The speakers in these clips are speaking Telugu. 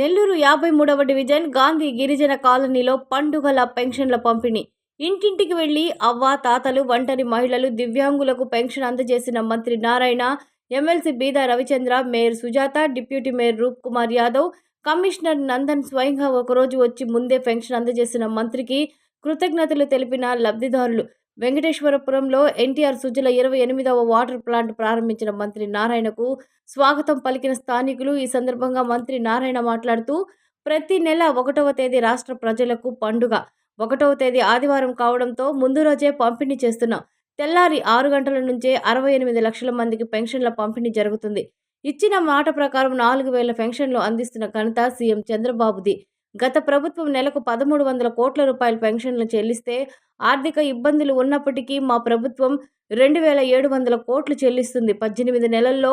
నెల్లూరు 53వ డివిజన్ గాంధీ గిరిజన కాలనీలో పండుగల పెన్షన్ల పంపిణీ. ఇంటింటికి వెళ్లి అవ్వ, తాతలు, ఒంటరి మహిళలు, దివ్యాంగులకు పెన్షన్ అందజేసిన మంత్రి Narayana, MLC Beeda Ravichandra, mayor Sujatha, deputy mayor Roop Kumar Yadav, commissioner Nandan స్వయంగా ఒకరోజు వచ్చి ముందే పెన్షన్ అందజేసిన మంత్రికి కృతజ్ఞతలు తెలిపిన లబ్ధిదారులు. వెంకటేశ్వరపురంలో ఎన్టీఆర్ సుజల 28వ వాటర్ ప్లాంట్ ప్రారంభించిన మంత్రి నారాయణకు స్వాగతం పలికిన స్థానికులు. ఈ సందర్భంగా మంత్రి నారాయణ మాట్లాడుతూ, ప్రతి నెల 1వ తేదీ రాష్ట్ర ప్రజలకు పండుగ. 1వ తేదీ ఆదివారం కావడంతో ముందు రోజే పంపిణీ చేస్తున్నాం. తెల్లారి 6 గంటల నుంచే 68 లక్షల మందికి పెన్షన్ల పంపిణీ జరుగుతుంది. ఇచ్చిన మాట ప్రకారం 4,000 పెన్షన్లు అందిస్తున్న ఘనత సీఎం చంద్రబాబుది. గత ప్రభుత్వం నెలకు 1,300 కోట్ల రూపాయల పెన్షన్లు చెల్లిస్తే ఆర్థిక ఇబ్బందులు ఉన్నప్పటికీ మా ప్రభుత్వం 2,700 కోట్లు చెల్లిస్తుంది. 18 నెలల్లో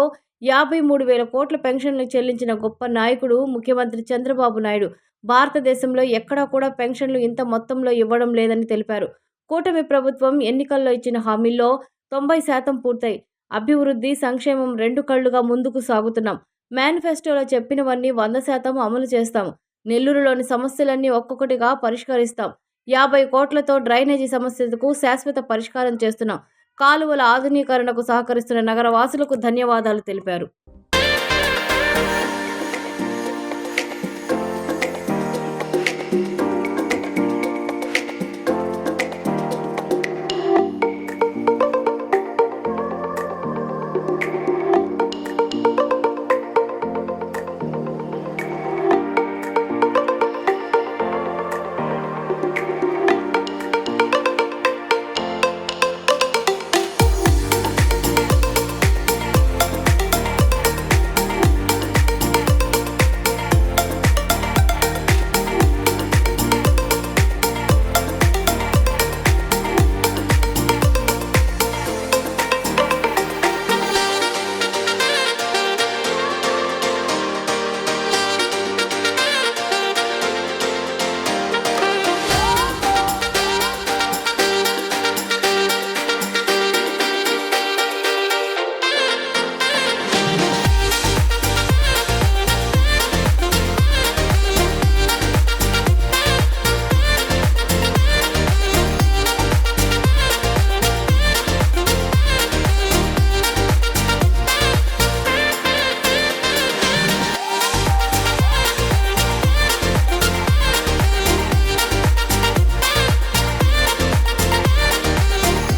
53,000 కోట్ల పెన్షన్లు చెల్లించిన గొప్ప నాయకుడు ముఖ్యమంత్రి చంద్రబాబు నాయుడు. భారతదేశంలో ఎక్కడా కూడా పెన్షన్లు ఇంత మొత్తంలో ఇవ్వడం లేదని తెలిపారు. కూటమి ప్రభుత్వం ఎన్నికల్లో ఇచ్చిన హామీల్లో 90% పూర్తయి అభివృద్ధి, సంక్షేమం రెండు కళ్లుగా ముందుకు సాగుతున్నాం. మేనిఫెస్టోలో చెప్పినవన్నీ 100% అమలు చేస్తాం. నెల్లూరులోని సమస్యలన్నీ ఒక్కొక్కటిగా పరిష్కరిస్తాం. 50 కోట్లతో డ్రైనేజీ సమస్యలకు శాశ్వత పరిష్కారం చేస్తున్నాం. కాలువల ఆధునీకరణకు సహకరిస్తున్న నగరవాసులకు ధన్యవాదాలు తెలిపారు.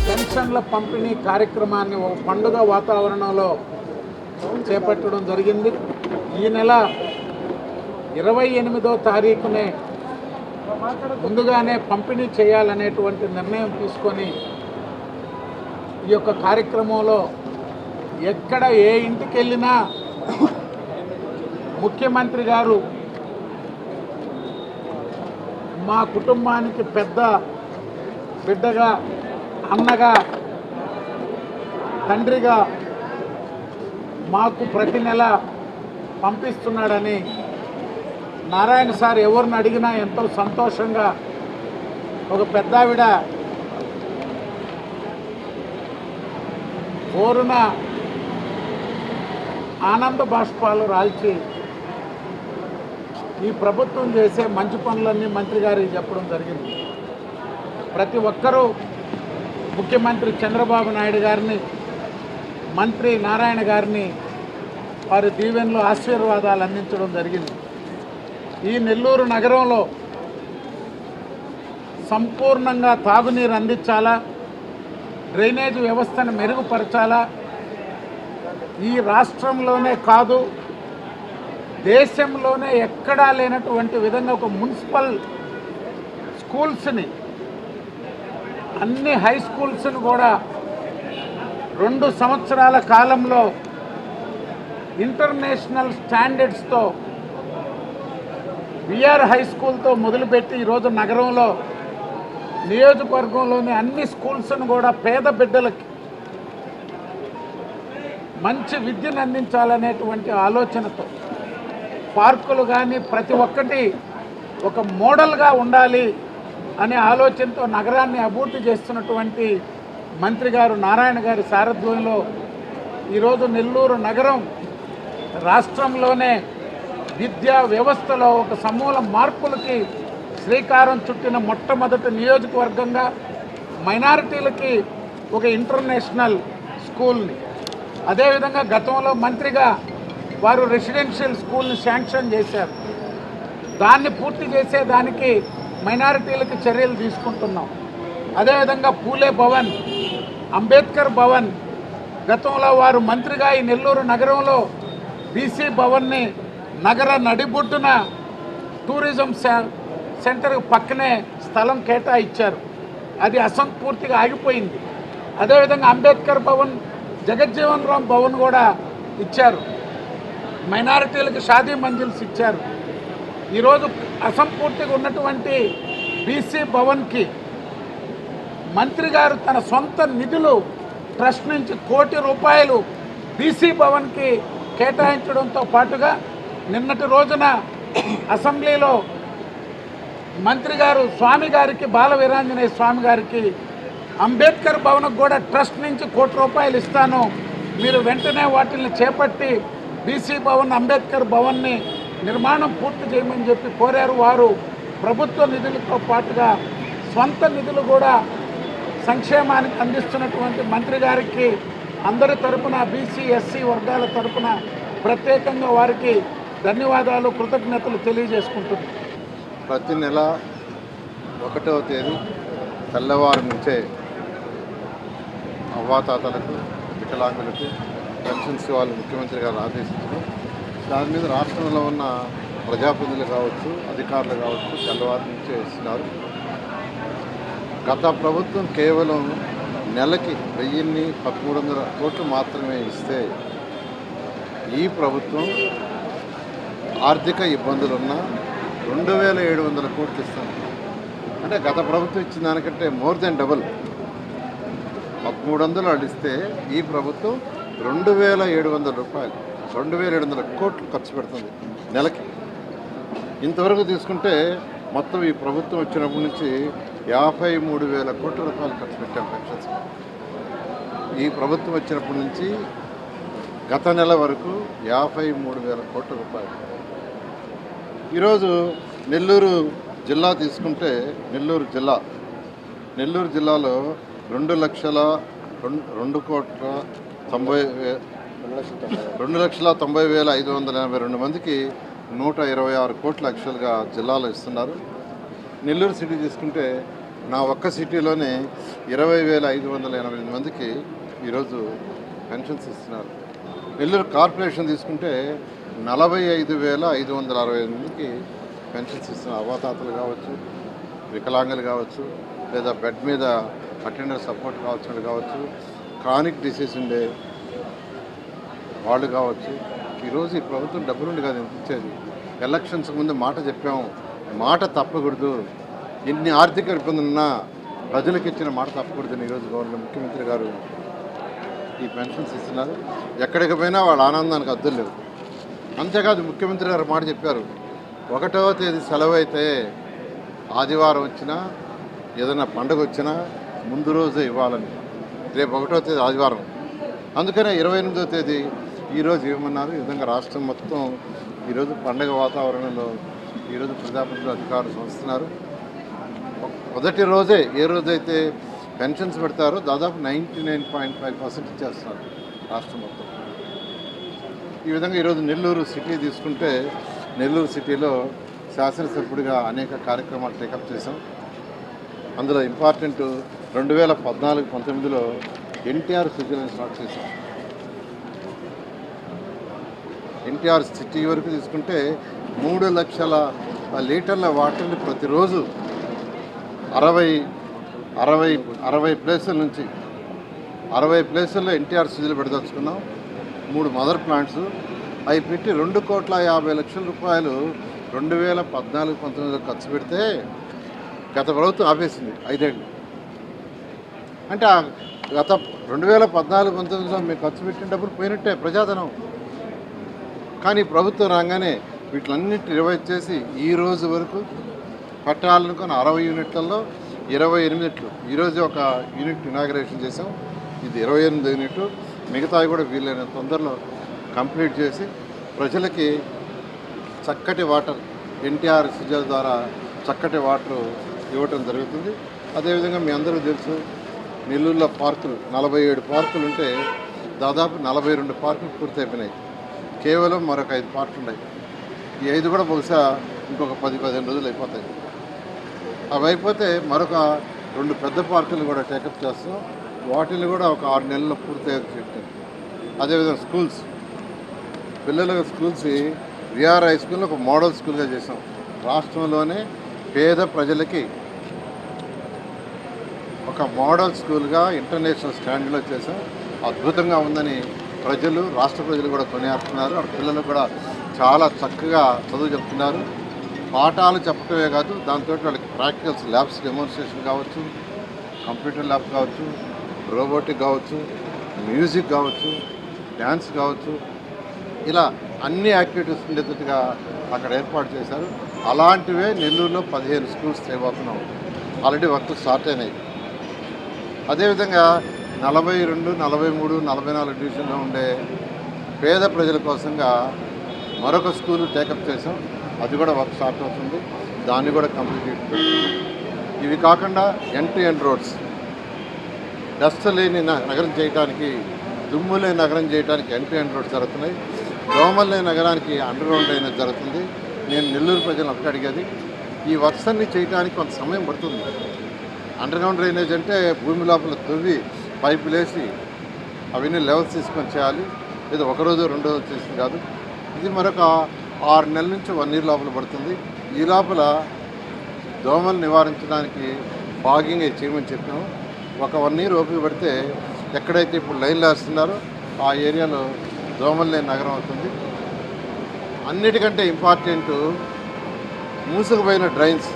పెన్షన్ల పంపిణీ కార్యక్రమాన్ని ఒక పండుగ వాతావరణంలో చేపట్టడం జరిగింది. ఈ నెల 28వ తారీఖునే ముందుగానే పంపిణీ చేయాలనేటువంటి నిర్ణయం తీసుకొని ఈ యొక్క కార్యక్రమంలో ఎక్కడ ఏ ఇంటికి వెళ్ళినా ముఖ్యమంత్రి గారు మా కుటుంబానికి పెద్ద బిడ్డగా, అన్నగా, తండ్రిగా మాకు ప్రతి నెల పంపిస్తున్నాడని నారాయణ సార్ ఎవరిని అడిగినా ఎంతో సంతోషంగా ఒక పెద్దావిడ ఓరున ఆనంద బాష్పాలు రాల్చి ఈ ప్రభుత్వం చేసే మంచి పనులన్నీ మంత్రి గారికి చెప్పడం జరిగింది. ప్రతి ఒక్కరూ ముఖ్యమంత్రి చంద్రబాబు నాయుడు గారిని, మంత్రి నారాయణ గారిని వారి దీవెనలు, ఆశీర్వాదాలు అందించడం జరిగింది. ఈ నెల్లూరు నగరంలో సంపూర్ణంగా తాగునీరు అందించాలా, డ్రైనేజ్ వ్యవస్థను మెరుగుపరచాలా, ఈ రాష్ట్రంలోనే కాదు దేశంలోనే ఎక్కడా లేనటువంటి విధంగా ఒక మున్సిపల్ స్కూల్స్ని, అన్ని హై స్కూల్స్ను కూడా 2 సంవత్సరాల కాలంలో ఇంటర్నేషనల్ స్టాండర్డ్స్తో విఆర్ హై స్కూల్తో మొదలుపెట్టి ఈరోజు నగరంలో నియోజకవర్గంలోని అన్ని స్కూల్స్ను కూడా పేద బిడ్డలకి మంచి విద్యను అందించాలనేటువంటి ఆలోచనతో పార్కులు కానీ ప్రతి ఒక్కటి ఒక మోడల్గా ఉండాలి అనే ఆలోచనతో నగరాన్ని అభివృద్ధి చేస్తున్నటువంటి మంత్రి గారు నారాయణ గారి సారథ్యంలో ఈరోజు నెల్లూరు నగరం రాష్ట్రంలోనే విద్యా వ్యవస్థలో ఒక సమూల మార్పులకి శ్రీకారం చుట్టిన మొట్టమొదటి నియోజకవర్గంగా మైనారిటీలకి ఒక ఇంటర్నేషనల్ స్కూల్ని, అదేవిధంగా గతంలో మంత్రిగా వారు రెసిడెన్షియల్ స్కూల్ని శాంక్షన్ చేశారు. దాన్ని పూర్తి చేసేదానికి మైనారిటీలకు చర్యలు తీసుకుంటున్నాం. అదేవిధంగా పూలే భవన్, అంబేద్కర్ భవన్, గతంలో వారు మంత్రిగా ఈ నెల్లూరు నగరంలో బీసీ భవన్ని నగర నడిబొడ్డున టూరిజం సెంటర్ పక్కనే స్థలం కేటాయించారు. అది అసంపూర్తిగా ఆగిపోయింది. అదేవిధంగా అంబేద్కర్ భవన్, జగజ్జీవన్ రామ్ భవన్ కూడా ఇచ్చారు. మైనారిటీలకు షాదీ మంజిల్స్ ఇచ్చారు. ఈరోజు అసంపూర్తిగా ఉన్నటువంటి బీసీ భవన్కి మంత్రి గారు తన సొంత నిధులు ట్రస్ట్ నుంచి ₹1 కోటి బీసీ భవన్కి కేటాయించడంతో పాటుగా నిన్నటి రోజున అసెంబ్లీలో మంత్రి గారు స్వామి గారికి, బాల వీరాంజనేయ స్వామి గారికి అంబేద్కర్ భవన్కు కూడా ట్రస్ట్ నుంచి ₹1 కోటి ఇస్తాను, మీరు వెంటనే వాటిని చేపట్టి బీసీ భవన్, అంబేద్కర్ భవన్ని నిర్మాణం పూర్తి చేయమని చెప్పి కోరారు. వారు ప్రభుత్వ నిధులతో పాటుగా స్వంత నిధులు కూడా సంక్షేమానికి అందిస్తున్నటువంటి మంత్రి గారికి అందరి తరపున, బీసీ ఎస్సీ వర్గాల తరపున ప్రత్యేకంగా వారికి ధన్యవాదాలు, కృతజ్ఞతలు తెలియజేసుకుంటున్నాను. ప్రతి నెల 1వ తేదీ తెల్లవారు నుంచే అవ్వాతాతలకు, వికలాంగులకు పెన్షన్స్ ఇవ్వాలి ముఖ్యమంత్రి గారు ఆదేశించడం. దాని మీద రాష్ట్రంలో ఉన్న ప్రజాప్రతినిధులు కావచ్చు, అధికారులు కావచ్చు తెల్లవారు నుంచే ఇస్తున్నారు. గత ప్రభుత్వం కేవలం నెలకి 1,1300 కోట్లు మాత్రమే ఇస్తే, ఈ ప్రభుత్వం ఆర్థిక ఇబ్బందులున్నా 2,700 కోట్లు ఇస్తాం. అంటే గత ప్రభుత్వం ఇచ్చిన దానికంటే మోర్ దెన్ డబుల్. 1,300 వాళ్ళు ఇస్తే ఈ ప్రభుత్వం 2,700 రూపాయలు, 2,700 కోట్లు ఖర్చు పెడుతుంది నెలకి. ఇంతవరకు తీసుకుంటే మొత్తం ఈ ప్రభుత్వం వచ్చినప్పటి నుంచి 53,000 కోట్ల రూపాయలు ఖర్చు పెట్టాం పెన్షన్స్. ఈ ప్రభుత్వం వచ్చినప్పటి నుంచి గత నెల వరకు 53,000 కోట్ల రూపాయలు. ఈరోజు నెల్లూరు జిల్లా తీసుకుంటే, నెల్లూరు జిల్లాలో 2,90,582 మందికి 126 కోట్లు యాక్చువల్గా జిల్లాలో ఇస్తున్నారు. నెల్లూరు సిటీ తీసుకుంటే నా ఒక్క సిటీలోనే 20,588 మందికి ఈరోజు పెన్షన్స్ ఇస్తున్నారు. నెల్లూరు కార్పొరేషన్ తీసుకుంటే 45,565 మందికి పెన్షన్స్ ఇస్తున్నారు. అవ్వాతాతలు కావచ్చు, వికలాంగులు కావచ్చు, లేదా బెడ్ మీద అటెండర్ సపోర్ట్ కావచ్చు, క్రానిక్ డిసీజ్ ఉండే వాళ్ళు కావచ్చు. ఈరోజు ఈ ప్రభుత్వం డబ్బులుండి కాదు ఎంత ఇచ్చేది. ఎలక్షన్స్కి ముందు మాట చెప్పాము, మాట తప్పకూడదు. ఎన్ని ఆర్థిక ఇబ్బందులున్నా ప్రజలకు ఇచ్చిన మాట తప్పకూడదని ఈరోజు గవర్నమెంట్ ముఖ్యమంత్రి గారు ఈ పెన్షన్స్ ఇస్తున్నారు. ఎక్కడికి పోయినా వాళ్ళ ఆనందానికి అద్దులు లేవు. అంతేకాదు ముఖ్యమంత్రి గారు మాట చెప్పారు, 1వ తేదీ సెలవు అయితే ఆదివారం వచ్చినా, ఏదైనా పండుగ వచ్చినా ముందు రోజే ఇవ్వాలని. రేపు 1వ తేదీ ఆదివారం, అందుకనే 28వ తేదీ ఈరోజు ఇవ్వమన్నారు. ఈ విధంగా రాష్ట్రం మొత్తం ఈరోజు పండుగ వాతావరణంలో ఈరోజు ప్రజాప్రతినిధులు, అధికారులు వస్తున్నారు. మొదటి రోజే ఏ రోజైతే పెన్షన్స్ పెడతారో దాదాపు 99.5% ఇచ్చేస్తున్నారు రాష్ట్రం మొత్తం. ఈ విధంగా ఈరోజు నెల్లూరు సిటీ తీసుకుంటే, నెల్లూరు సిటీలో శాసనసభ్యుడిగా అనేక కార్యక్రమాలు టేకప్ చేశాం. అందులో ఇంపార్టెంట్ 2014-19లో ఎన్టీఆర్ సిటీలను స్టార్ట్ చేశాం. ఎన్టీఆర్ సిటీ వరకు తీసుకుంటే 3 లక్షల లీటర్ల వాటర్ని ప్రతిరోజు 60 ప్లేసుల నుంచి 60 ప్లేసుల్లో ఎన్టీఆర్ సిటీలు పెడదలుచుకున్నాం. 3 మదర్ ప్లాంట్స్ అవి పెట్టి 2,50,00,000 రూపాయలు 2014-19లో ఖర్చు పెడితే గత ప్రభుత్వం ఆపేసింది 5 ఏళ్ళు. అంటే గత 2014-19లో మేము ఖర్చు పెట్టిన డబ్బులు పోయినట్టే, ప్రజాధనం. కానీ ప్రభుత్వం రాగానే వీటిలన్నింటినీ రివైజ్ చేసి ఈ రోజు వరకు పట్టాలనుకున్న 60 యూనిట్లలో 28 యూనిట్లు. ఈరోజు ఒక యూనిట్ ఇనాగరేషన్ చేసాం, ఇది 28 యూనిట్లు. మిగతావి కూడా వీలైన తొందరలో కంప్లీట్ చేసి ప్రజలకి చక్కటి వాటర్ ఎన్టీఆర్ సిజల్ ద్వారా చక్కటి వాటర్ ఇవ్వటం జరుగుతుంది. అదేవిధంగా మీ అందరూ తెలుసు, నెల్లూరులో పార్కులు 47 పార్కులు ఉంటే దాదాపు 42 పార్కులు పూర్తయిపోయినాయి. కేవలం మరొక 5 పార్కులు ఉన్నాయి. ఈ 5 కూడా బహుశా ఇంకొక 10-15 రోజులు అయిపోతాయి. అవి అయిపోతే మరొక 2 పెద్ద పార్కులు కూడా టేకప్ చేస్తున్నాం. వాటిని కూడా ఒక 6 నెలల్లో పూర్తయ్యేది చెప్పారు. అదేవిధంగా స్కూల్స్, పిల్లల స్కూల్స్ విఆర్ హై స్కూల్ ఒక మోడల్ స్కూల్గా చేసాం. రాష్ట్రంలోనే పేద ప్రజలకి ఒక మోడల్ స్కూల్గా ఇంటర్నేషనల్ స్టాండర్డ్లో చేసాం. అద్భుతంగా ఉందని ప్రజలు, రాష్ట్ర ప్రజలు కూడా కొనియాడుతున్నారు. ఆ పిల్లలు కూడా చాలా చక్కగా చదువు చెప్తున్నారు. పాఠాలు చెప్పటమే కాదు, దాంతో వాళ్ళకి ప్రాక్టికల్స్, ల్యాబ్స్ డెమోన్స్ట్రేషన్ కావచ్చు, కంప్యూటర్ ల్యాబ్ కావచ్చు, రోబోటిక్ కావచ్చు, మ్యూజిక్ కావచ్చు, డ్యాన్స్ కావచ్చు, ఇలా అన్ని యాక్టివిటీస్ ఉండేటట్టుగా అక్కడ ఏర్పాటు చేశారు. అలాంటివే నెల్లూరులో 15 స్కూల్స్ చేయబోతున్నాం. ఆల్రెడీ వర్క్ స్టార్ట్ అయినాయి. అదేవిధంగా 42, 43, 44 డివిజన్లో ఉండే పేద ప్రజల కోసంగా మరొక స్కూల్ టేకప్ చేసాం. అది కూడా వర్క్ స్టార్ట్ అవుతుంది. దాన్ని కూడా కంప్లీట్ చేస్తుంది. ఇవి కాకుండా ఎండ్ రోడ్స్, డస్ట్ లేని నగరం చేయడానికి, దుమ్ము లేని నగరం చేయడానికి ఎండ్ రోడ్స్ జరుగుతున్నాయి. దోమలు లేని నగరానికి అండర్ గ్రౌండ్ డ్రైనేజ్ జరుగుతుంది. నేను నెల్లూరు ప్రజలను ఒకటి అడిగేది, ఈ వర్క్స్ అన్ని చేయడానికి కొంత సమయం పడుతుంది. అండర్ గ్రౌండ్ డ్రైనేజ్ అంటే భూమి లోపల తవ్వి పైపులు వేసి అవన్నీ లెవెల్స్ తీసుకొని చేయాలి. ఇది 1 రోజు 2 రోజులు చేసింది కాదు. ఇది మరొక 6 నెలల నుంచి 1 ఇయర్ లోపల పడుతుంది. ఈ లోపల దోమలు నివారించడానికి ఫాగింగ్ చేయమని చెప్పాము. ఒక 1 ఇయర్ ఓపిక పడితే ఎక్కడైతే ఇప్పుడు లైన్లు వేస్తున్నారో ఆ ఏరియాలో దోమలు లేని నగరం అవుతుంది. అన్నిటికంటే ఇంపార్టెంట్, మూసుకుపోయిన డ్రైన్స్,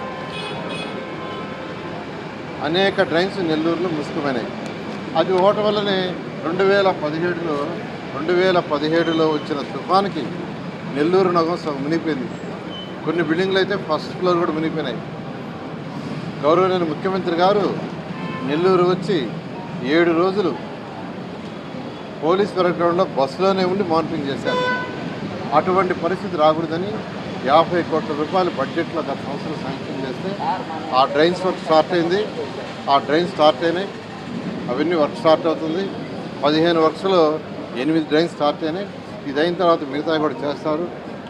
అనేక డ్రైన్స్ నెల్లూరులో మూసుకుపోయినాయి. అది ఓటం వల్లనే 2017లో వచ్చిన తుఫాన్కి నెల్లూరు నగరం సగం మునిగిపోయింది. కొన్ని బిల్డింగ్లు అయితే ఫస్ట్ ఫ్లోర్ కూడా మునిగిపోయినాయి. గౌరవనీయ ముఖ్యమంత్రి గారు నెల్లూరు వచ్చి 7 రోజులు పోలీస్ పర్యటనలో బస్సులోనే ఉండి మానిటరింగ్ చేశారు. అటువంటి పరిస్థితి రాకూడదని 50 కోట్ల రూపాయలు బడ్జెట్లో గత సంవత్సరం శాంక్షన్ చేస్తే ఆ డ్రైన్స్ వర్క్ స్టార్ట్ అయింది. ఆ డ్రైన్స్ స్టార్ట్ అయినాయి. అవన్నీ వర్క్ స్టార్ట్ అవుతుంది. 15 వర్క్స్లో 8 డ్రైన్స్ స్టార్ట్ అయినాయి. ఇది అయిన తర్వాత మిగతా కూడా చేస్తారు.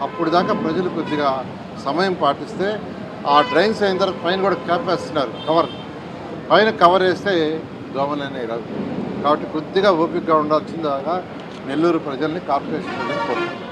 అప్పుడు దాకా ప్రజలు కొద్దిగా సమయం పాటిస్తే ఆ డ్రైన్స్ అయిన తర్వాత పైన కూడా క్యాప్ వేస్తున్నారు, పైన కవర్ వేస్తే దోమలనే రాదు. కాబట్టి కొద్దిగా ఓపికగా ఉండాల్సిందిగా నెల్లూరు ప్రజల్ని, కార్పొరేషన్ ప్రజల్ని కోరుతున్నాను.